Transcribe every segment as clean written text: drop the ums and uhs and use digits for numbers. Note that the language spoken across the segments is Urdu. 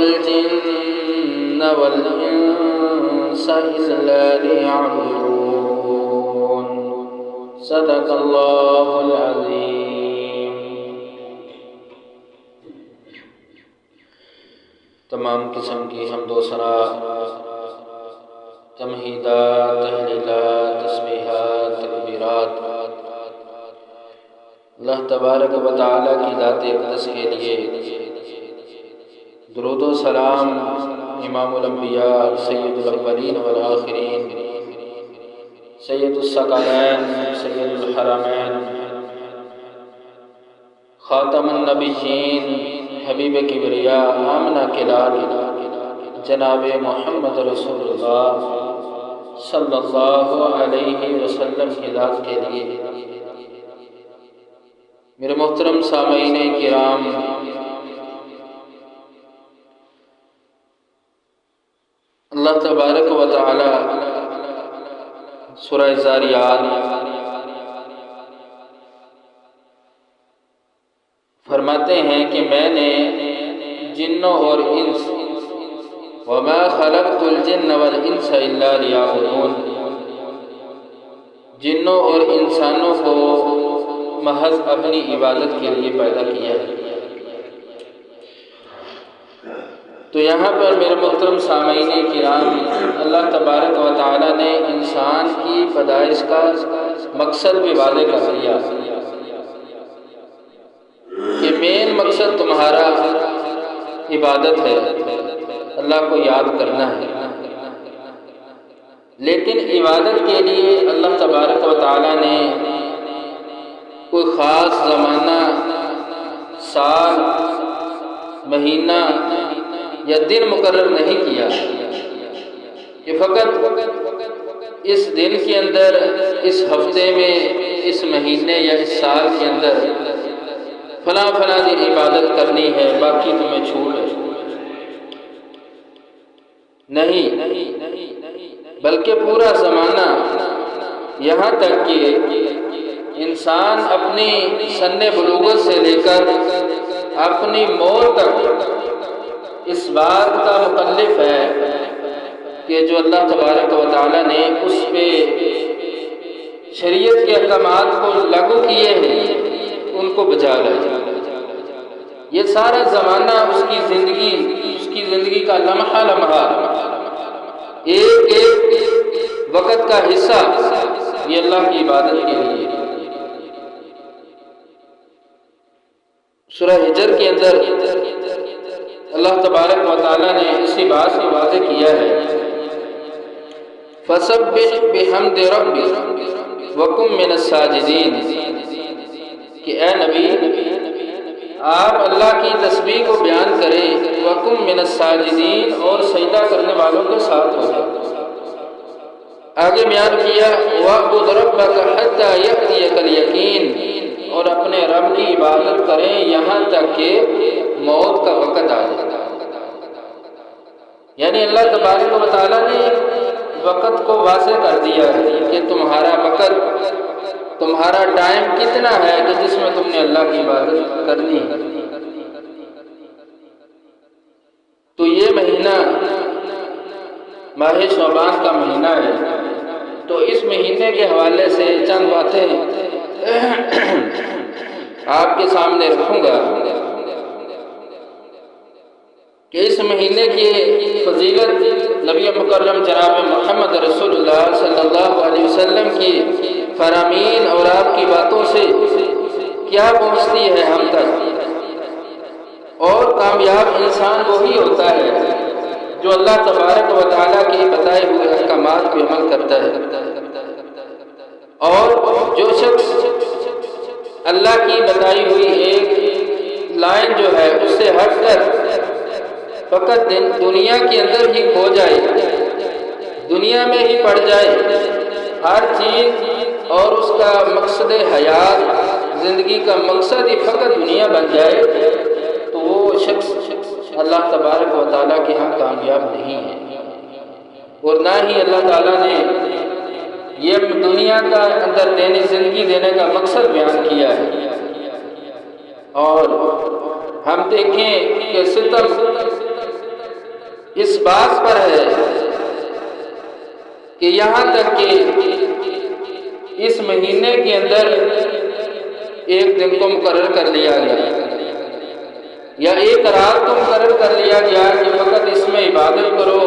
الجن والإنس إلا ليعبدون صدق اللہ العظیم۔ تمام قسم کی حمد و ثنا، تمہیدات، تہلیلات، تسبیحات، تکبیرات اللہ تبارک و تعالیٰ کی ذات اقدس کے لیے، درود و سلام امام الانبیاء سید الاولین والآخرین، سید الثقلین، سید الحرمین، خاتم النبیین، حبیب کبریاء، آمنہ کے لال جناب محمد رسول اللہ صلی اللہ علیہ وسلم کی ذات کے لیے۔ میرے محترم سامعین کرام، اللہ تبارک و تعالی سورہ ذاریات فرماتے ہیں کہ میں نے جنوں اور انس وما خلقت الجن والانس الا لیعبدون، جنوں اور انسانوں کو محض اپنی عبادت کے لیے پیدا کیا ہے۔ تو یہاں پر میرے محترم سامعین کرام، اللہ تبارک و تعالی نے انسان کی پیدائش کا مقصد بھی واضح کر دیا کہ مین مقصد تمہارا عبادت ہے، اللہ کو یاد کرنا ہے۔ لیکن عبادت کے لیے اللہ تبارک و تعالی نے کوئی خاص زمانہ، سال، مہینہ یا دن مقرر نہیں کیا کہ فقط اس دن کے اندر، اس ہفتے میں، اس مہینے یا اس سال کے اندر فلاں فلاں دن عبادت کرنی ہے، باقی تمہیں چھوٹ ہے۔ نہیں، بلکہ پورا زمانہ، یہاں تک کہ انسان اپنی سن بلوغت سے لے کر اپنی موت تک اس بات کا مکلف ہے کہ جو اللہ تبارک و تعالی نے اس پہ شریعت کے احکامات کو لاگو کیے ہیں ان کو بجا لائے۔ یہ سارا زمانہ اس کی زندگی کا لمحہ لمحہ، ایک ایک وقت کا حصہ یہ اللہ کی عبادت کے لیے۔ سورہ ہجر کے اندر اللہ تبارک و تعالی نے اسی بات کو واضح کیا ہے، فَسَبِّحْ بِحَمْدِ رَبِّكَ وَكُن مِّنَ السَّاجِدِينَ، کہ اے نبی آپ اللہ کی تسبیح کو بیان کریں، وَكُن مِّنَ السَّاجِدِينَ، اور سجدہ کرنے والوں کے ساتھ ہو جائے۔ آگے بیان کیا وَاعْبُدْ رَبَّكَ حَتَّى يَأْتِيَكَ الْيَقِينُ، اور اپنے رب کی عبادت کریں یہاں تک کہ موت کا وقت آ جائے۔ یعنی اللہ تبارک و تعالیٰ نے وقت کو واضح کر دیا ہے کہ تمہارا وقت، تمہارا ٹائم کتنا ہے کہ جس میں تم نے اللہ کی عبادت کرنی ہے۔ تو یہ مہینہ ماہ شعبان کا مہینہ ہے، تو اس مہینے کے حوالے سے چند باتیں آپ کے سامنے رکھوں گا کہ اس مہینے کی فضیلت نبی مکرم جناب محمد رسول اللہ صلی اللہ علیہ وسلم کی فرامین اور آپ کی باتوں سے کیا پہنچتی ہے ہم تک۔ اور کامیاب انسان وہی ہوتا ہے جو اللہ تبارک و تعالیٰ کے بتائے ہوئے احکامات پہ عمل کرتا ہے، اور جو شخص اللہ کی بتائی ہوئی ایک لائن جو ہے اس سے ہٹ کر فقط دنیا کے اندر ہی کھو جائے، دنیا میں ہی پڑ جائے، ہر چیز اور اس کا مقصد حیات، زندگی کا مقصد ہی فقط دنیا بن جائے، تو وہ شخص اللہ تبارک و تعالیٰ کے ہاں کامیاب نہیں ہے۔ اور نہ ہی اللہ تعالیٰ نے یہ دنیا کا اندر زندگی دینے کا مقصد بیان کیا ہے۔ اور ہم دیکھیں کہ ستم اس بات پر ہے کہ یہاں تک کہ اس مہینے کے اندر ایک دن کو مقرر کر لیا گیا یا ایک رات کو مقرر کر لیا گیا کہ فقط اس میں عبادت کرو،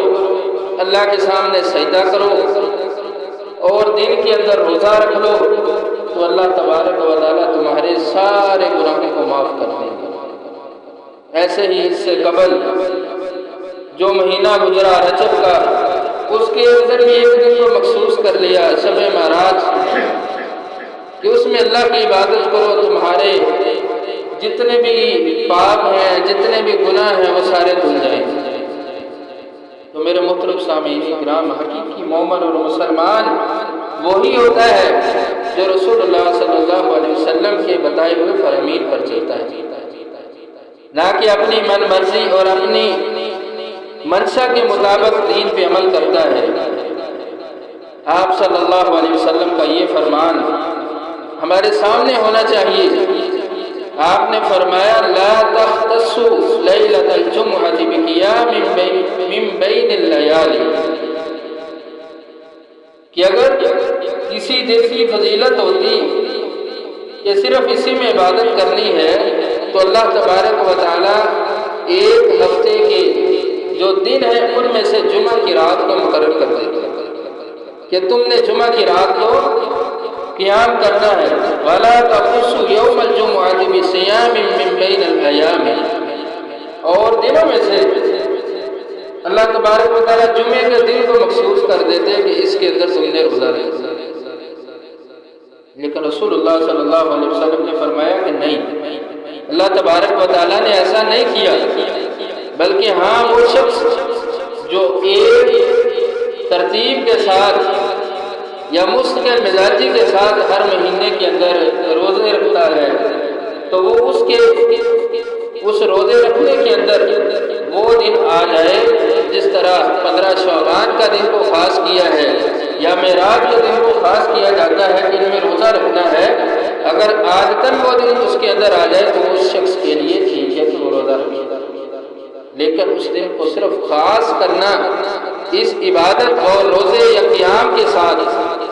اللہ کے سامنے سجدہ کرو اور دن کے اندر روزہ رکھ لو، تو اللہ تبارک و تعالیٰ تمہارے سارے گناہوں کو معاف کر دیں گے۔ ایسے ہی اس سے قبل جو مہینہ گزرا رجب کا، اس کے اندر بھی ایک دن کو مخصوص کر لیا شب معراج کہ اس میں اللہ کی عبادت کرو، تمہارے جتنے بھی پاپ ہیں، جتنے بھی گناہ ہیں، وہ سارے دھل جائیں گے۔ تو میرے محترم سامعین کرام، حقیقی مومن اور مسلمان وہی ہوتا ہے جو رسول اللہ صلی اللہ علیہ وسلم کے بتائے ہوئے فرامین پر چلتا ہے، نہ کہ اپنی من مرضی اور اپنی منشا کے مطابق دین پہ عمل کرتا ہے۔ آپ صلی اللہ علیہ وسلم کا یہ فرمان ہمارے سامنے ہونا چاہیے۔ آپ نے فرمایا لا تختصوا لیلۃ الجمعۃ بقیام من بین اللیالی، کہ اگر کسی دن کی فضیلت ہوتی کہ صرف اسی میں عبادت کرنی ہے تو اللہ تبارک و تعالیٰ ایک ہفتے کے جو دن ہیں ان میں سے جمعہ کی رات کو مقرر کر دیتا کہ تم نے جمعہ کی رات کو قیام کرنا ہے۔ وَلَا تَخُصُّوا يَوْمَ الْجُمُعَةِ بِصِيَامٍ مِّن بَيْنِ الْأَيَّامِ، اور دنوں میں سے اللہ تبارک و تعالیٰ جمعے کے دن کو مخصوص کر دیتے کہ اس کے اندر تم نے روزہ رکھنا۔ لیکن رسول اللہ صلی اللہ علیہ وسلم نے فرمایا کہ نہیں، اللہ تبارک و تعالیٰ نے ایسا نہیں کیا، بلکہ ہاں وہ شخص جو ایک ترتیب کے ساتھ یا مستقل مزاجی کے ساتھ ہر مہینے کے اندر روزے رکھتا ہے تو وہ اس روزے رکھنے کے اندر وہ دن آ جائے جس طرح 15 شعبان کا دن کو خاص کیا ہے یا معراج کے دن کو خاص کیا جاتا ہے کہ ان میں روزہ رکھنا ہے، اگر عادتاً وہ دن اس کے اندر آ جائے تو اس شخص کے لیے ٹھیک ہے کہ وہ روزہ رکھے، لیکن اس دن کو صرف خاص کرنا اس عبادت اور روزے یا قیام کے ساتھ،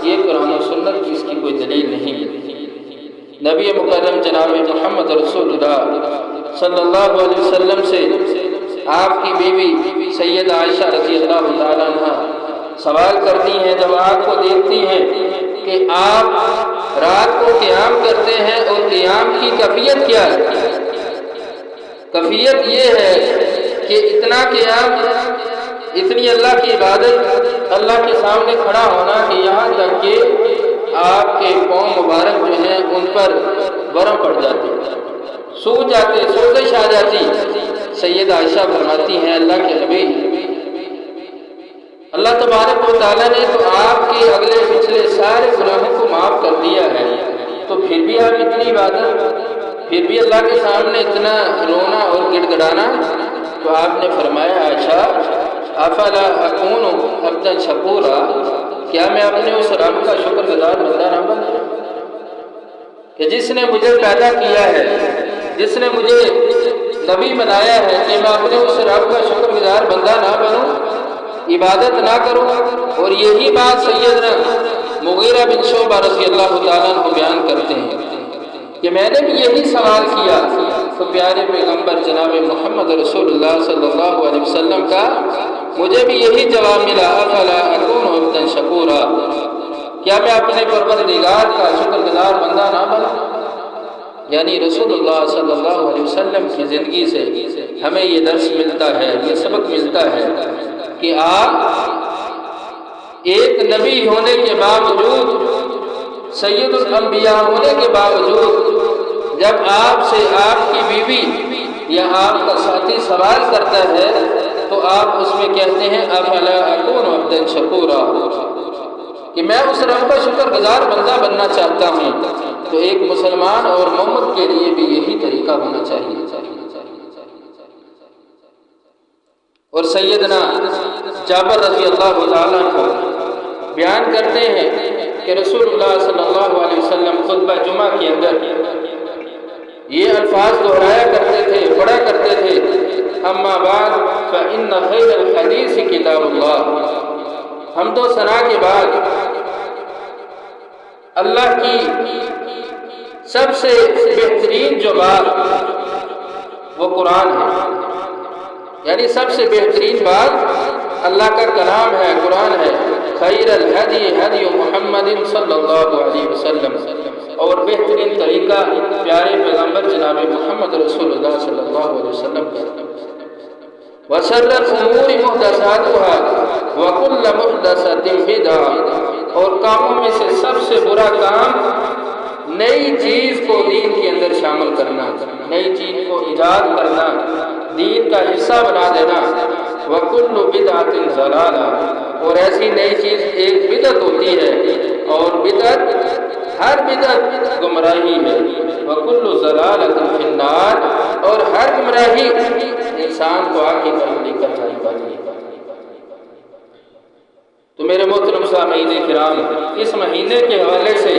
یہ قرآن و سنت کی اس کی کوئی دلیل نہیں ہے۔ نبی مکرم جناب محمد رسول اللہ صلی اللہ علیہ وسلم سے آپ کی بیوی سیدہ عائشہ رضی اللہ تعالیٰ عنہ سوال کرتی ہیں جب آپ کو دیکھتی ہیں کہ آپ رات کو قیام کرتے ہیں اور قیام کی کیفیت کیا ہے؟ کیفیت یہ ہے کہ اتنا قیام، اتنی اللہ کی عبادت، اللہ کے سامنے کھڑا ہونا کہ یہاں تک کہ آپ کے پاؤں مبارک جو ہیں ان پر برم پڑ جاتی، سو جاتے، سوزش آ جاتی۔ سیدہ عائشہ فرماتی ہیں اللہ کے نبی، اللہ تبارک و تعالیٰ نے تو آپ کے اگلے پچھلے سارے گناہوں کو معاف کر دیا ہے، تو پھر بھی آپ اتنی عبادت، پھر بھی اللہ کے سامنے اتنا رونا اور گڑ گڑانا؟ تو آپ نے فرمایا عائشہ افلا اکون عبدا شکورا، کیا میں اپنے اس رب کا شکر گزار بندہ نہ بنوں کہ جس نے مجھے پیدا کیا ہے، جس نے مجھے نبی بنایا ہے، کہ میں اپنے اس رب کا شکر گزار بندہ نہ بنوں، عبادت نہ کروں؟ اور یہی بات سیدنا مغیرہ بن شعبہ رضی اللہ تعالیٰ عنہ بیان کرتے ہیں کہ میں نے بھی یہی سوال کیا تو پیارے پیغمبر جناب محمد رسول اللہ صلی اللہ علیہ وسلم کا مجھے بھی یہی جواب ملا افلا اکون عبدا شکورا، کیا میں اپنے پروردگار کا شکر گزار بندہ نہ بنوں؟ یعنی رسول اللہ صلی اللہ علیہ وسلم کی زندگی سے ہمیں یہ درس ملتا ہے، یہ سبق ملتا ہے کہ آپ ایک نبی ہونے کے باوجود، سید الانبیاء ہونے کے باوجود، جب آپ سے آپ کی بیوی یا آپ کا ساتھی سوال کرتا ہے تو آپ اس میں کہتے ہیں افلا اکون عبدا شکورا، کہ میں اس رب کا شکر گزار بندہ بننا چاہتا ہوں۔ تو ایک مسلمان اور مومن کے لیے بھی یہی طریقہ ہونا چاہیے۔ اور سیدنا جابر رضی اللہ تعالیٰ عنہ بیان کرتے ہیں کہ رسول اللہ صلی اللہ علیہ وسلم خطبہ جمعہ کے اندر یہ الفاظ دہرایا کرتے تھے، پڑھا کرتے تھے اما بعد فإن خير الحديث كتاب الله۔ حمد و ثنا کے بعد اللہ کی سب سے بہترین جو بات وہ قرآن ہے، یعنی سب سے بہترین بات اللہ کا کلام ہے، قرآن ہے۔ خیر الہدی ہدی محمد صلی اللہ علیہ وسلم، اور بہترین طریقہ پیارے پیغمبر جناب محمد رسول اللہ صلی اللہ علیہ وسلم کا۔ وشر الامور محدثاتها وكل محدثة بدعة، اور کاموں میں سے سب سے برا کام نئی چیز کو دین کے اندر شامل کرنا، نئی چیز کو ایجاد کرنا، دین کا حصہ بنا دینا۔ وَكُلُّ بِدْعَةٍ ضَلَالَةٍ، اور ایسی نئی چیز ایک بدعت ہوتی ہے، اور بدعت ہر بدعت گمراہی ہے۔ وَكُلُّ ضَلَالَةٍ فِي النَّارِ، اور ہر گمراہی انسان کو آگ کی طرف لے کر جانے والی ہے۔ تو میرے محترم سامعین کرام، اس مہینے کے حوالے سے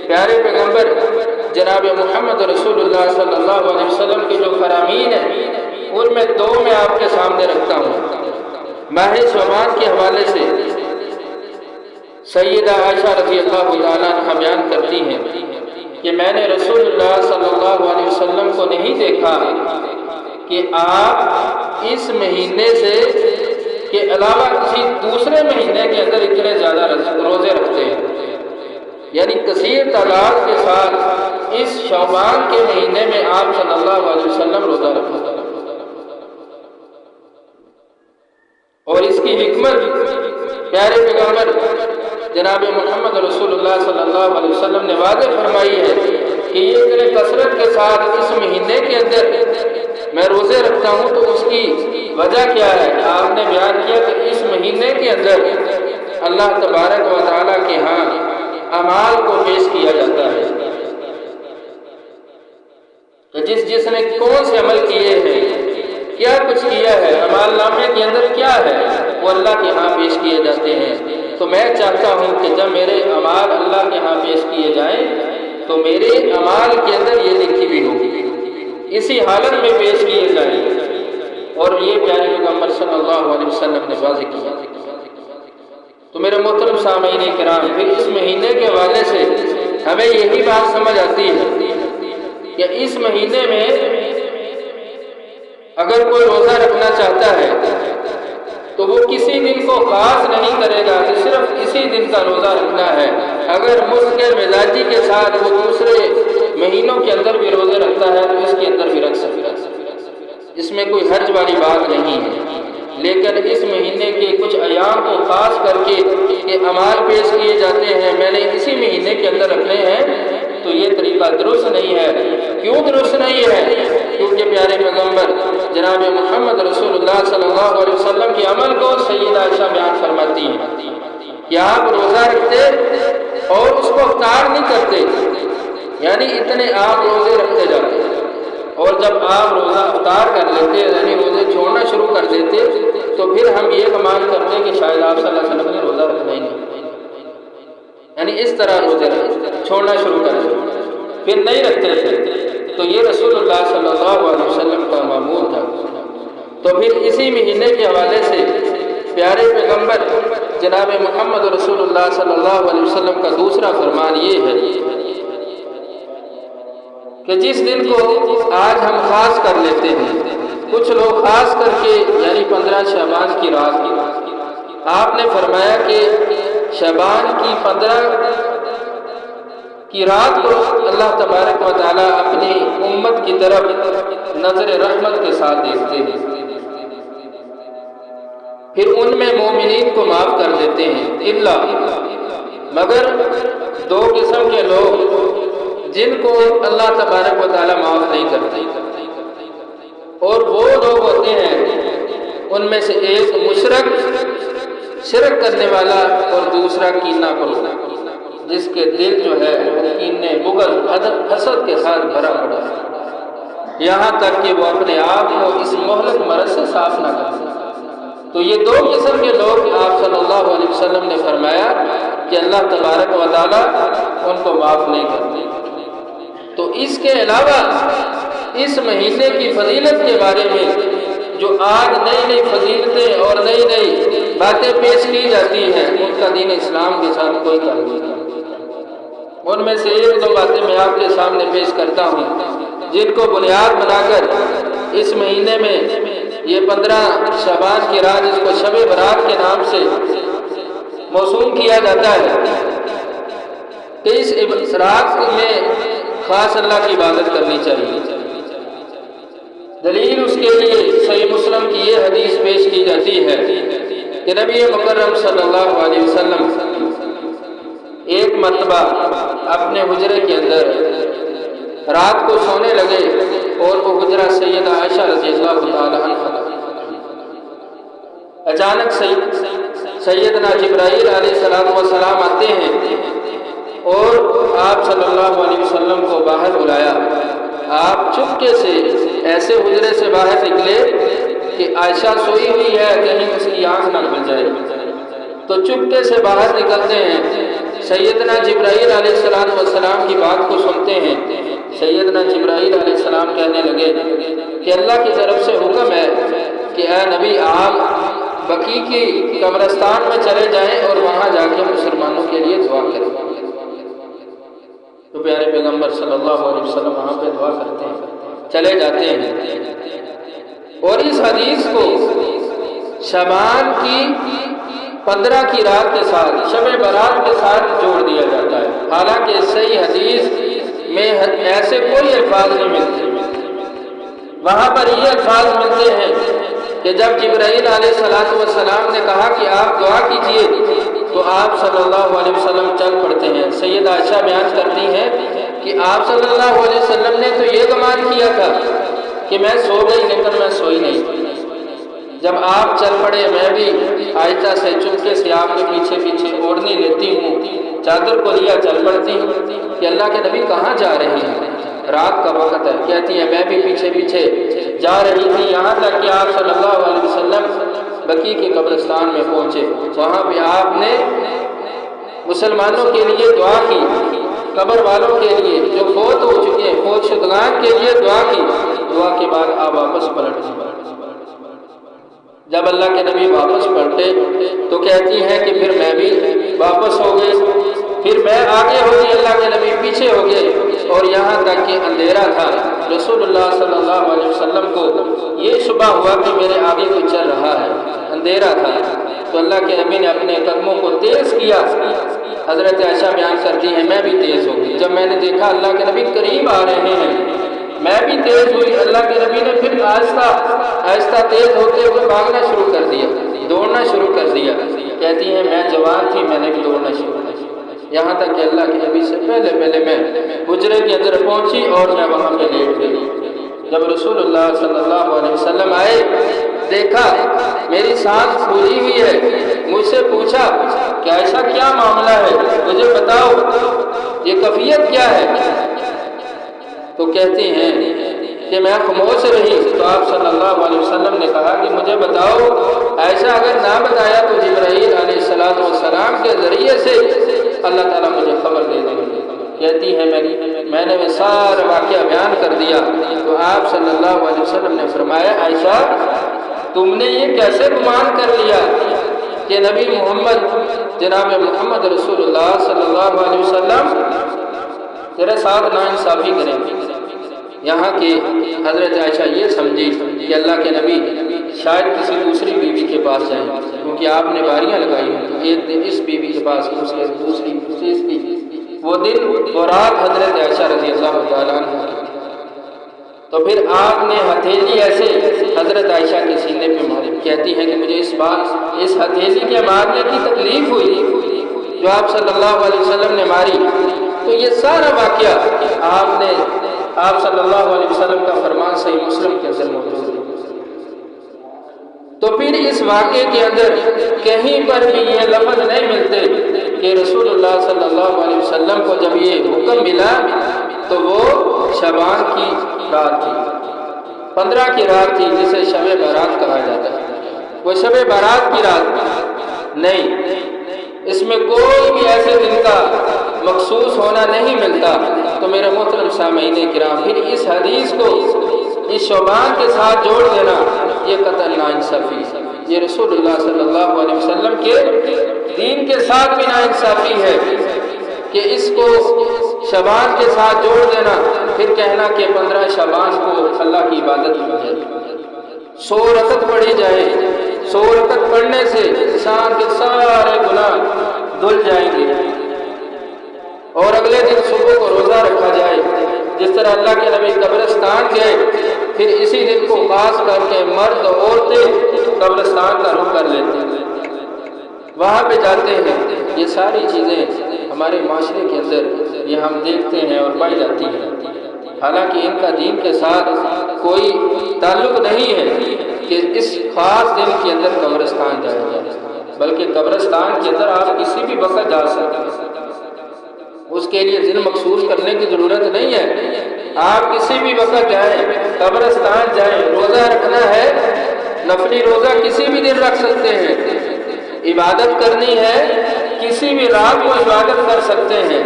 پیارے پیغمبر جناب محمد رسول اللہ صلی اللہ علیہ وسلم کے جو فرامین ہیں ان میں دو میں آپ کے سامنے رکھتا ہوں۔ ماہ شعبان کے حوالے سے سیدہ عائشہ رضی اللہ تعالیٰ عنہا بیان کرتی ہیں کہ میں نے رسول اللہ صلی اللہ علیہ وسلم کو نہیں دیکھا کہ آپ اس مہینے سے کے علاوہ کسی دوسرے مہینے کے اندر اتنے زیادہ روزے رکھتے ہیں، یعنی کثیر تعداد کے ساتھ اس شعبان کے مہینے میں آپ صلی اللہ علیہ وسلم روزہ رکھتے ہیں۔ اور اس کی حکمت پیارے پیغمبر جناب محمد رسول اللہ صلی اللہ علیہ وسلم نے واضح فرمائی ہے کہ یہ اتنے کثرت کے ساتھ اس مہینے کے اندر میں روزے رکھتا ہوں، تو اس کی وجہ کیا ہے؟ آپ نے بیان کیا کہ اس مہینے کے اندر اللہ تبارک و تعالیٰ کے ہاں اعمال کو پیش کیا جاتا ہے کہ جس نے کون سے عمل کیے ہیں، کیا کچھ کیا ہے، اعمال نامے کے اندر کیا ہے، وہ اللہ کے ہاں پیش کیے جاتے ہیں۔ تو میں چاہتا ہوں کہ جب میرے اعمال اللہ کے ہاں پیش کیے جائیں تو میرے اعمال کے اندر یہ لکھی بھی ہوگی، اسی حالت میں پیش کیے جائیں، اور یہ پیارے پیغمبر صلی اللہ علیہ وسلم نے واضح کیا۔ تو میرے محترم سامعین کرام، پھر اس مہینے کے حوالے سے ہمیں یہی بات سمجھ آتی ہے کہ اس مہینے میں اگر کوئی روزہ رکھنا چاہتا ہے تو وہ کسی دن کو خاص نہیں کرے گا کہ صرف اسی دن کا روزہ رکھنا ہے۔ اگر مسکر مزاجی کے ساتھ وہ دوسرے مہینوں کے اندر بھی روزے رکھتا ہے تو اس کے اندر بھی رکھ سکتا ہے، اس میں کوئی حرج والی بات نہیں ہے۔ لیکن اس مہینے کے کچھ ایام کو خاص کر کے یہ اعمال پیش کیے جاتے ہیں میں نے اسی مہینے کے اندر رکھنے ہیں، تو یہ طریقہ درست نہیں ہے۔ کیوں درست نہیں ہے؟ کیونکہ پیارے پیغمبر جناب محمد رسول اللہ صلی اللہ علیہ وسلم کے عمل کو سیدہ عائشہ بیان فرماتی ہیں کہ آپ روزہ رکھتے اور اس کو افطار نہیں کرتے، یعنی اتنے آپ روزے رکھتے جاتے، اور جب آپ روزہ افطار کر لیتے یعنی روزے چھوڑنا شروع کر دیتے تو پھر ہم یہ گمان کرتے کہ شاید آپ صلی اللہ علیہ وسلم نے روزہ رکھنا ہی نہیں، یعنی اس طرح روزے چھوڑنا شروع کر دیتے پھر نہیں رکھتے تھے۔ تو یہ رسول اللہ صلی اللہ علیہ وسلم کا معمول تھا۔ تو پھر اسی مہینے کے حوالے سے پیارے پیغمبر جناب محمد رسول اللہ صلی اللہ علیہ وسلم کا دوسرا فرمان یہ ہے کہ جس دن کو آج ہم خاص کر لیتے ہیں، کچھ لوگ خاص کر کے یعنی 15 شعبان کی رات کی، آپ نے فرمایا کہ شعبان کی 15 کی رات کو اللہ تبارک و تعالیٰ اپنی امت کی طرف نظر رحمت کے ساتھ دیکھتے ہیں، پھر ان میں مومنین کو معاف کر دیتے ہیں، مگر 2 قسم کے لوگ جن کو اللہ تبارک و تعالیٰ معاف نہیں کرتے، اور وہ لوگ ہوتے ہیں ان میں سے ایک مشرک شرک کرنے والا اور دوسرا کینہ پرست، جس کے دل جو ہے کینے بغض حسد کے ساتھ بھرا پڑا ہے، یہاں تک کہ وہ اپنے آپ کو اس مہلک مرض سے صاف نہ کر سکے۔ تو یہ 2 قسم کے لوگ آپ صلی اللہ علیہ وسلم نے فرمایا کہ اللہ تبارک و تعالیٰ ان کو معاف نہیں کرتے۔ تو اس کے علاوہ اس مہینے کی فضیلت کے بارے میں جو آج نئی نئی فضیلتیں اور نئی نئی باتیں پیش کی جاتی ہیں، ان کا دین اسلام کے ساتھ کوئی تعلق نہیں۔ ان میں سے ایک دو باتیں میں آپ کے سامنے پیش کرتا ہوں، جن کو بنیاد بنا کر اس مہینے میں یہ 15 شعبان کی رات، جس کو شب برات کے نام سے موسوم کیا جاتا ہے، کہ اس رات میں خاص اللہ کی عبادت کرنی چاہیے۔ دلیل اس کے لیے صحیح مسلم کی یہ حدیث پیش کی جاتی ہے کہ نبی مکرم صلی اللہ علیہ وسلم ایک مرتبہ اپنے حجرے کے اندر رات کو سونے لگے، اور وہ حجرہ سیدہ عائشہ رضی اللہ تعالی عنہا۔ اچانک سیدنا جبرائیل علیہ السلام آتے ہیں اور آپ صلی اللہ علیہ وسلم کو باہر بلایا۔ آپ چپکے سے ایسے حجرے سے باہر نکلے کہ عائشہ سوئی ہوئی ہے، کہیں اس کی آنکھ نہ کھل جائے، تو چپکے سے باہر نکلتے ہیں، سیدنا جبرائیل علیہ السلام کی بات کو سنتے ہیں۔ سیدنا جبرائیل علیہ السلام کہنے لگے کہ اللہ کی طرف سے حکم ہے کہ اے نبی، آپ بقیع کی قبرستان میں چلے جائیں اور وہاں جا کے مسلمانوں کے لیے دعا کریں۔ تو پیارے پیغمبر صلی اللہ علیہ وسلم وہاں پہ دعا کرتے ہیں، چلے جاتے ہیں، اور اس حدیث کو شعبان کی 15 کی رات کے ساتھ، شب برات کے ساتھ جوڑ دیا جاتا ہے۔ حالانکہ صحیح حدیث میں ایسے کوئی الفاظ نہیں ملتے، وہاں پر یہ الفاظ ملتے ہیں کہ جب جبرائیل علیہ السلام نے کہا کہ آپ دعا کیجئے، تو آپ صلی اللہ علیہ وسلم چل پڑتے ہیں۔ سیدہ عائشہ بیان کرتی ہیں کہ آپ صلی اللہ علیہ وسلم نے تو یہ گمان کیا تھا کہ میں سو گئی، لیکن میں سوئی نہیں۔ جب آپ چل پڑے، میں بھی آہستہ سے چپکے سے آپ کے پیچھے پیچھے اوڑھنی لیتی ہوں، چادر کو لیا چل پڑتی ہوں کہ اللہ کے نبی کہاں جا رہے ہیں، رات کا وقت ہے۔ کہتی ہیں میں بھی پیچھے پیچھے جا رہی تھی، یہاں تک کہ آپ صلی اللہ علیہ وسلم بقیع کے قبرستان میں پہنچے۔ وہاں پہ آپ نے مسلمانوں کے لیے دعا کی، قبر والوں کے لیے جو فوت ہو چکے ہیں، فوت شدگان کے لیے دعا کی۔ دعا کے بعد آپ واپس پلٹ گئے۔ جب اللہ کے نبی واپس پلٹے تو کہتی ہیں کہ پھر میں بھی واپس ہو گئی، پھر میں آگے ہو گئی، اللہ کے نبی پیچھے ہو گئے، اور یہاں تک کہ اندھیرا تھا۔ رسول اللہ صلی اللہ علیہ وسلم کو یہ شبہ ہوا کہ میرے آگے کوئی چل رہا ہے، اندھیرا تھا، تو اللہ کے نبی نے اپنے قدموں کو تیز کیا۔ حضرت عائشہ بیان کرتی ہیں میں بھی تیز ہو گئی، جب میں نے دیکھا اللہ کے نبی قریب آ رہے ہیں، میں بھی تیز ہوئی۔ اللہ کے نبی نے پھر آہستہ آہستہ تیز ہوتے ہوئے بھاگنا شروع کر دیا، دوڑنا شروع کر دیا۔ کہتی ہیں میں جوان تھی، میں نے بھی دوڑنا شروع کر دیا، یہاں تک کہ اللہ کے نبی سے پہلے میں حجرے کے اندر پہنچی اور میں وہاں پہ لیٹ گئی۔ جب رسول اللہ صلی اللہ علیہ وسلم آئے، دیکھا میری سانس پھولی ہوئی ہے، مجھ سے پوچھا کہ ایسا کیا معاملہ ہے، مجھے بتاؤ یہ کیفیت کیا ہے؟ تو کہتی ہیں کہ میں خاموش رہی، تو آپ صلی اللہ علیہ وسلم نے کہا کہ مجھے بتاؤ، ایسا اگر نہ بتایا تو جبرائیل علیہ السلام کے ذریعے سے اللہ تعالیٰ مجھے خبر دے دیں گے۔ کہتی ہے میں نے وہ سارا واقعہ بیان کر دیا، تو آپ صلی اللہ علیہ وسلم نے فرمایا عائشہ تم نے یہ کیسے گمان کر لیا کہ نبی محمد جناب محمد رسول اللہ صلی اللہ علیہ وسلم تیرے ساتھ ناانصافی کریں گے؟ یہاں کی حضرت عائشہ یہ سمجھی کہ اللہ کے نبی شاید کسی دوسری بیوی کے پاس جائیں، کیونکہ آپ نے باریاں لگائی ہیں، تو ایک دن اس بیوی کے پاس، دوسری وہ دن وہ رات حضرت عائشہ رضی اللہ تعالیٰ عنہ کی۔ تو پھر آپ نے ہتھیلی ایسے حضرت عائشہ کے سینے پہ ماری۔ کہتی ہے کہ مجھے اس ہتھیلی کے مارنے کی تکلیف ہوئی جو آپ صلی اللہ علیہ وسلم نے ماری۔ تو یہ سارا واقعہ آپ صلی اللہ علیہ وسلم کا فرمان صحیح مسلم کے اندر موجود ہے۔ تو پھر اس واقعے کے اندر کہیں پر بھی یہ لفظ نہیں ملتے کہ رسول اللہ صلی اللہ علیہ وسلم کو جب یہ حکم ملا تو وہ شعبان کی رات تھی، 15 کی رات تھی، جسے شب برات کہا جاتا ہے۔ وہ شب برات کی رات نہیں، اس میں کوئی بھی ایسے دن کا مخصوص ہونا نہیں ملتا۔ تو میرے محترم سامعین کرام، پھر اس حدیث کو اس شعبان کے ساتھ جوڑ دینا یہ قتل ناانصافی ہے۔ یہ رسول اللہ صلی اللہ علیہ وسلم کے دین کے ساتھ بھی ناانصافی ہے کہ اس کو شعبان کے ساتھ جوڑ دینا، پھر کہنا کہ 15 شعبان کو اللہ کی عبادت کی جائے، 100 رکعت پڑھی جائے، 100 رکعت پڑھنے سے انسان کے سارے گناہ دھل جائیں گے، اور اگلے دن صبح کو روزہ رکھا جائے۔ جس طرح اللہ کے نبی قبرستان گئے، پھر اسی دن کو خاص کر کے مرد عورتیں قبرستان کا رخ کر لیتے ہیں، وہاں پہ جاتے ہیں۔ یہ ساری چیزیں ہمارے معاشرے کے اندر یہ ہم دیکھتے ہیں اور پائی جاتی ہیں، حالانکہ ان کا دین کے ساتھ کوئی تعلق نہیں ہے کہ اس خاص دن کے اندر قبرستان جایا جائے، بلکہ قبرستان کے اندر آپ کسی بھی وقت جا سکتے ہیں، اس کے لیے دن مخصوص کرنے کی ضرورت نہیں ہے، آپ کسی بھی وقت جائیں، قبرستان جائیں۔ روزہ رکھنا ہے، نفلی روزہ کسی بھی دن رکھ سکتے ہیں، عبادت کرنی ہے کسی بھی رات کو عبادت کر سکتے ہیں،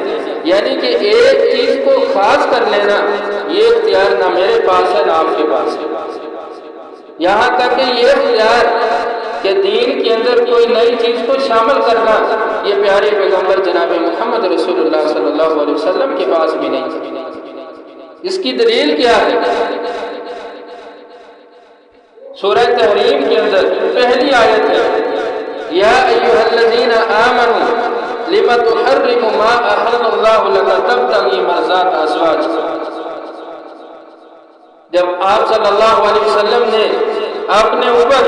یعنی کہ ایک چیز کو خاص کر لینا یہ اختیار نہ میرے پاس ہے نہ آپ کے پاس ہے۔ یہاں تک کہ یہ اختیار کہ دین کے اندر کوئی نئی چیز کو شامل کرنا، یہ پیارے پیغمبر جناب محمد رسول اللہ صلی اللہ علیہ وسلم کے پاس بھی نہیں ہے۔ اس کی دلیل کیا ہے؟ سورہ تحریم کے اندر پہلی آیت ہے، یا ایھا الذین آمنوا لم تحرم ما احل اللہ لک تبتغی مرضات ازواجک۔ جب آپ صلی اللہ علیہ وسلم نے اپنے اوپر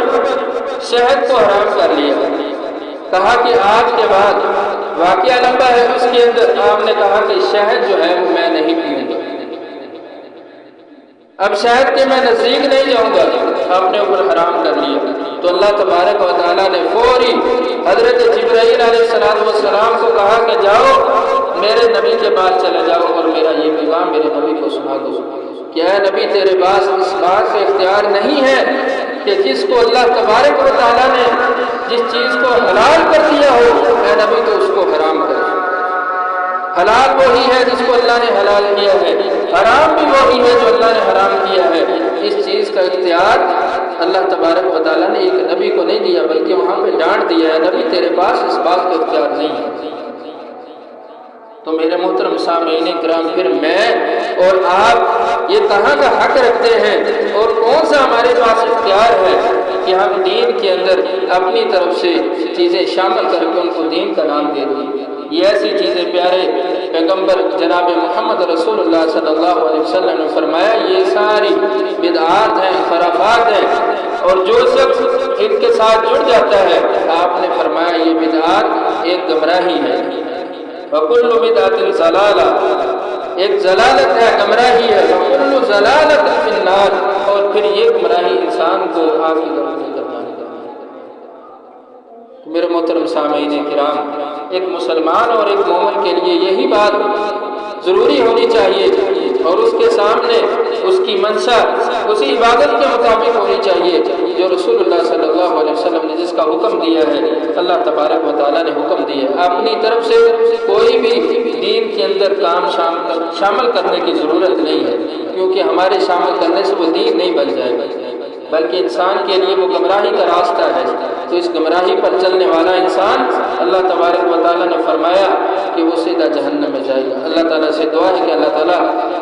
شہد کو حرام کر لیا، کہا کہ آج کے بعد واقعہ لمبا ہے، اس کے اندر آپ نے کہا کہ شہد جو ہے وہ میں نہیں پیوں گا، اب شہد کے میں نزدیک نہیں جاؤں گا، اپنے اوپر حرام کر لیا۔ تو اللہ تبارک و تعالیٰ نے فوری حضرت جبرائیل علیہ السلام کو کہا کہ جاؤ میرے نبی کے پاس چلے جاؤ اور میرا یہ پیغام میرے نبی کو سنا دو کہ اے نبی تیرے پاس اس بات سے اختیار نہیں ہے کہ جس کو اللہ تبارک و تعالیٰ نے جس چیز کو حلال کر دیا ہو، اے نبی تو اس کو حرام کرے۔ حلال وہی ہے جس کو اللہ نے حلال کیا ہے، حرام بھی وہی ہے جو اللہ نے حرام کیا ہے۔ اس چیز کا اختیار اللہ تبارک و تعالیٰ نے ایک نبی کو نہیں دیا، بلکہ وہاں پہ ڈانٹ دیا ہے، نبی تیرے پاس اس بات کا اختیار نہیں ہے۔ تو میرے محترم سامعین کرام، پھر میں اور آپ یہ کہاں کا حق رکھتے ہیں اور کون سا ہمارے پاس اختیار ہے کہ ہم دین کے اندر اپنی طرف سے چیزیں شامل کر کے ان کو دین کا نام دے دیں؟ یہ ایسی چیزیں پیارے پیغمبر جناب محمد رسول اللہ صلی اللہ علیہ وسلم نے فرمایا یہ ساری بدعات ہیں، خرافات ہیں، اور جو شخص ان کے ساتھ جڑ جاتا ہے آپ نے فرمایا یہ بدعات ایک گمراہی ہے، وَكُلُّ بِدْعَةٍ ضَلَالَةٍ، ایک ضلالت ہے، گمراہی ہے، وَكُلُّ ضَلَالَةٍ فِي النَّارِ، اور پھر یہ گمراہی انسان کو آگ کی طرف لے کر جانے کا۔ میرے محترم سامعین کرام، ایک مسلمان اور ایک مومن کے لیے یہی بات ضروری ہونی چاہیے، اور اس کے سامنے اس کی منشا اسی عبادت کے مطابق ہونی چاہیے جو رسول اللہ صلی اللہ علیہ وسلم نے جس کا حکم دیا ہے، اللہ تبارک و تعالیٰ نے حکم دیا ہے۔ اپنی طرف سے کوئی بھی دین کے اندر کام شامل کرنے کی ضرورت نہیں ہے، کیونکہ ہمارے شامل کرنے سے وہ دین نہیں بن جائے گا، بلکہ انسان کے لیے وہ گمراہی کا راستہ ہے۔ تو اس گمراہی پر چلنے والا انسان اللہ تبارک و تعالیٰ نے فرمایا کہ وہ سیدھا جہنم میں جائے گا۔ اللہ تعالیٰ سے دعا ہے کہ اللہ تعالیٰ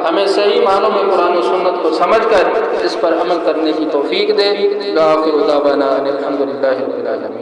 ہمیں صحیح معنوں میں قرآن و سنت کو سمجھ کر اس پر عمل کرنے کی توفیق دے۔ وآخر دعوانا ان الحمد للہ رب العالمین۔